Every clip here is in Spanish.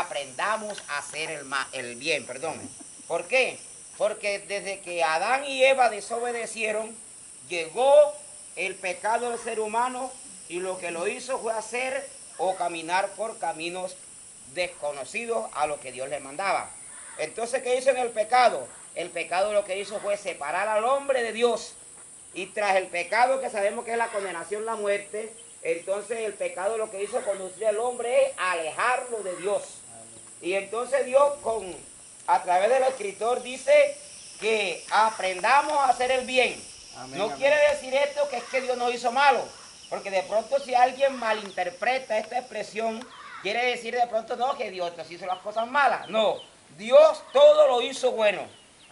aprendamos a hacer el bien, perdón. ¿Por qué? Porque desde que Adán y Eva desobedecieron, llegó el pecado del ser humano y lo que lo hizo fue hacer o caminar por caminos desconocidos a lo que Dios le mandaba. Entonces, ¿qué hizo en el pecado? El pecado lo que hizo fue separar al hombre de Dios. Y tras el pecado, que sabemos que es la condenación, la muerte, entonces el pecado lo que hizo conducir al hombre es alejarlo de Dios. Y entonces Dios, a través del escritor, dice que aprendamos a hacer el bien. Amén, no quiere decir esto que es que Dios nos hizo malo, porque de pronto si alguien malinterpreta esta expresión, quiere decir de pronto no, que Dios nos hizo las cosas malas. No, Dios todo lo hizo bueno.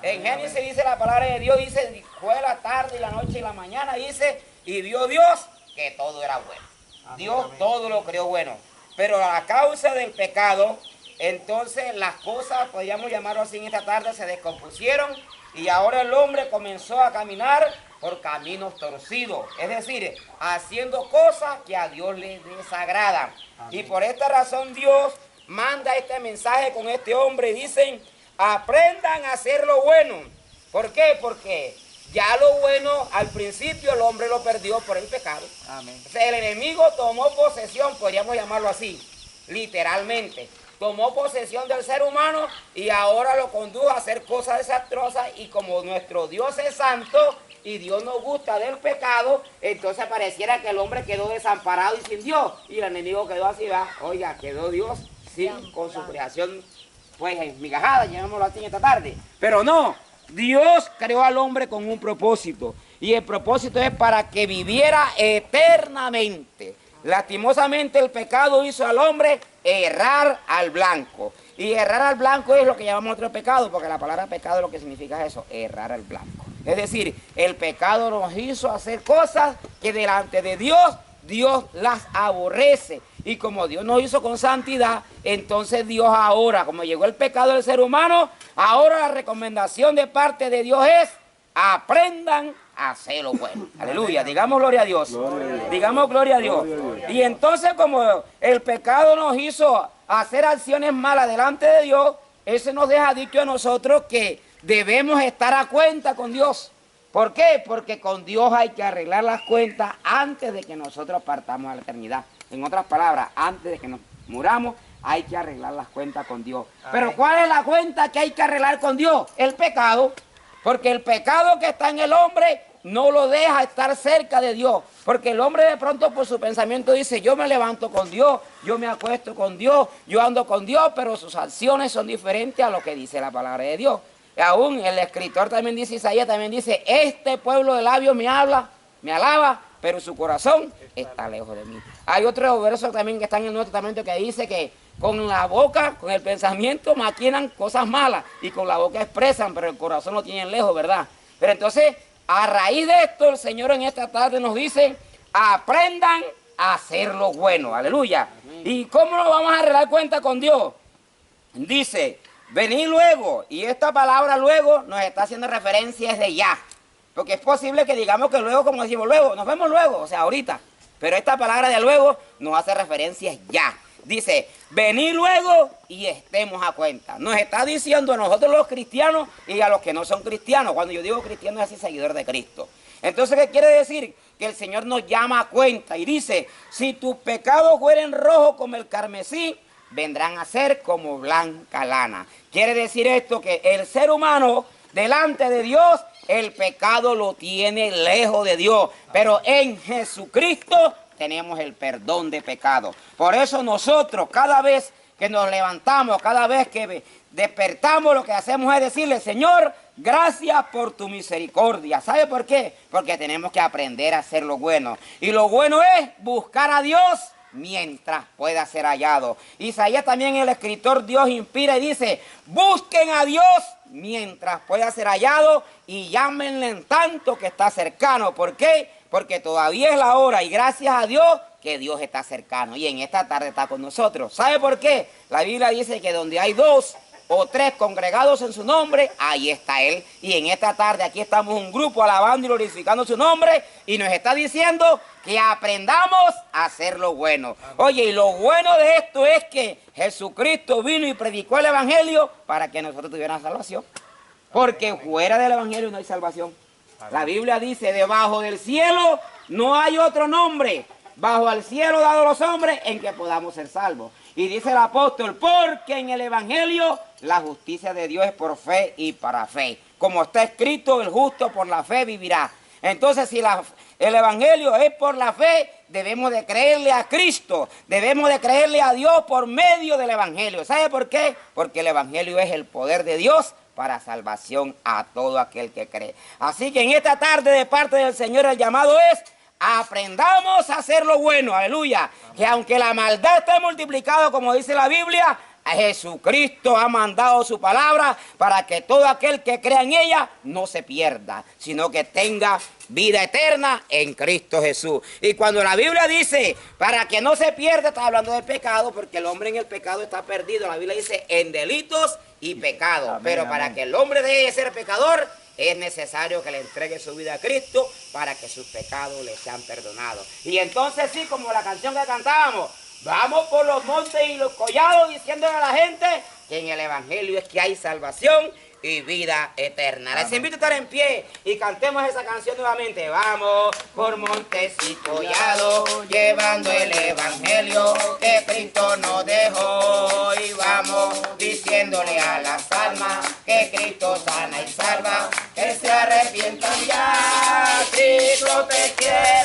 En Génesis dice la palabra de Dios, dice, fue la tarde y la noche y la mañana, dice, y vio Dios que todo era bueno. Dios todo lo creó bueno. Pero a causa del pecado, entonces las cosas, podríamos llamarlo así en esta tarde, se descompusieron y ahora el hombre comenzó a caminar por caminos torcidos. Es decir, haciendo cosas que a Dios le desagradan. Y por esta razón Dios manda este mensaje con este hombre y dicen, aprendan a hacer lo bueno. ¿Por qué? Porque ya lo bueno al principio el hombre lo perdió por el pecado. Amén. O sea, el enemigo tomó posesión, podríamos llamarlo así, literalmente. Tomó posesión del ser humano y ahora lo condujo a hacer cosas desastrosas, y como nuestro Dios es santo y Dios no gusta del pecado, entonces pareciera que el hombre quedó desamparado y sin Dios, y el enemigo quedó así, ¿va? Oiga, quedó Dios con su creación pues migajada, llamémoslo así en esta tarde. Pero no, Dios creó al hombre con un propósito, y el propósito es para que viviera eternamente. Lastimosamente el pecado hizo al hombre errar al blanco, y errar al blanco es lo que llamamos otro pecado, porque la palabra pecado lo que significa es eso, errar al blanco. Es decir, el pecado nos hizo hacer cosas que delante de Dios las aborrece. Y como Dios nos hizo con santidad, entonces Dios ahora, como llegó el pecado del ser humano, ahora la recomendación de parte de Dios es, aprendan a hacer lo bueno. Aleluya, digamos gloria a Dios. Digamos gloria a Dios. Y entonces como el pecado nos hizo hacer acciones malas delante de Dios, eso nos deja dicho a nosotros que debemos estar a cuenta con Dios. ¿Por qué? Porque con Dios hay que arreglar las cuentas antes de que nosotros partamos a la eternidad. En otras palabras, antes de que nos muramos, hay que arreglar las cuentas con Dios. Amén. Pero ¿cuál es la cuenta que hay que arreglar con Dios? El pecado. Porque el pecado que está en el hombre no lo deja estar cerca de Dios. Porque el hombre de pronto por su pensamiento dice, yo me levanto con Dios, yo me acuesto con Dios, yo ando con Dios, pero sus acciones son diferentes a lo que dice la palabra de Dios. Y aún el escritor también dice, Isaías también dice, este pueblo de labios me habla, me alaba, pero su corazón está lejos de mí. Hay otro verso también que está en el Nuevo Testamento que dice que con la boca, con el pensamiento maquinan cosas malas y con la boca expresan, pero el corazón lo tienen lejos, ¿verdad? Pero entonces, a raíz de esto, el Señor en esta tarde nos dice, aprendan a hacer lo bueno, aleluya. ¿Y cómo nos vamos a arreglar cuenta con Dios? Dice, venid luego, y esta palabra luego nos está haciendo referencia desde ya. Porque es posible que digamos que luego, como decimos luego, nos vemos luego, o sea, ahorita. Pero esta palabra de luego nos hace referencia ya. Dice, venid luego y estemos a cuenta. Nos está diciendo a nosotros los cristianos y a los que no son cristianos. Cuando yo digo cristiano es así, seguidor de Cristo. Entonces, ¿qué quiere decir? Que el Señor nos llama a cuenta y dice, si tus pecados fueren rojos como el carmesí, vendrán a ser como blanca lana. Quiere decir esto que el ser humano delante de Dios, el pecado lo tiene lejos de Dios, pero en Jesucristo tenemos el perdón de pecado. Por eso nosotros cada vez que nos levantamos, cada vez que despertamos, lo que hacemos es decirle, Señor, gracias por tu misericordia. ¿Sabe por qué? Porque tenemos que aprender a hacer lo bueno. Y lo bueno es buscar a Dios mientras pueda ser hallado. Isaías también, el escritor, Dios inspira y dice, busquen a Dios mientras pueda ser hallado y llámenle en tanto que está cercano. ¿Por qué? Porque todavía es la hora y gracias a Dios que Dios está cercano y en esta tarde está con nosotros. ¿Sabe por qué? La Biblia dice que donde hay dos o tres congregados en su nombre, ahí está Él. Y en esta tarde aquí estamos un grupo alabando y glorificando su nombre y nos está diciendo que aprendamos a hacer lo bueno. Oye, y lo bueno de esto es que Jesucristo vino y predicó el Evangelio para que nosotros tuviéramos salvación. Porque fuera del Evangelio no hay salvación. La Biblia dice, debajo del cielo no hay otro nombre, bajo el cielo dado a los hombres, en que podamos ser salvos. Y dice el apóstol, porque en el Evangelio la justicia de Dios es por fe y para fe. Como está escrito, el justo por la fe vivirá. Entonces, si el Evangelio es por la fe, debemos de creerle a Cristo, debemos de creerle a Dios por medio del Evangelio. ¿Sabe por qué? Porque el Evangelio es el poder de Dios para salvación a todo aquel que cree. Así que en esta tarde, de parte del Señor, el llamado es: aprendamos a hacer lo bueno, aleluya. Que aunque la maldad esté multiplicada, como dice la Biblia, a Jesucristo ha mandado su palabra para que todo aquel que crea en ella no se pierda, sino que tenga vida eterna en Cristo Jesús. Y cuando la Biblia dice, para que no se pierda, está hablando del pecado, porque el hombre en el pecado está perdido. La Biblia dice, en delitos y pecados. Amén, pero para que el hombre deje de ser pecador, es necesario que le entregue su vida a Cristo para que sus pecados le sean perdonados. Y entonces sí, como la canción que cantábamos, vamos por los montes y los collados diciéndole a la gente que en el Evangelio es que hay salvación y vida eterna. Les invito a estar en pie y cantemos esa canción nuevamente. Vamos por montes y collados llevando el Evangelio que Cristo nos dejó. Y vamos diciéndole a las almas que Cristo sana y salva, que se arrepientan ya. Cristo te quiere.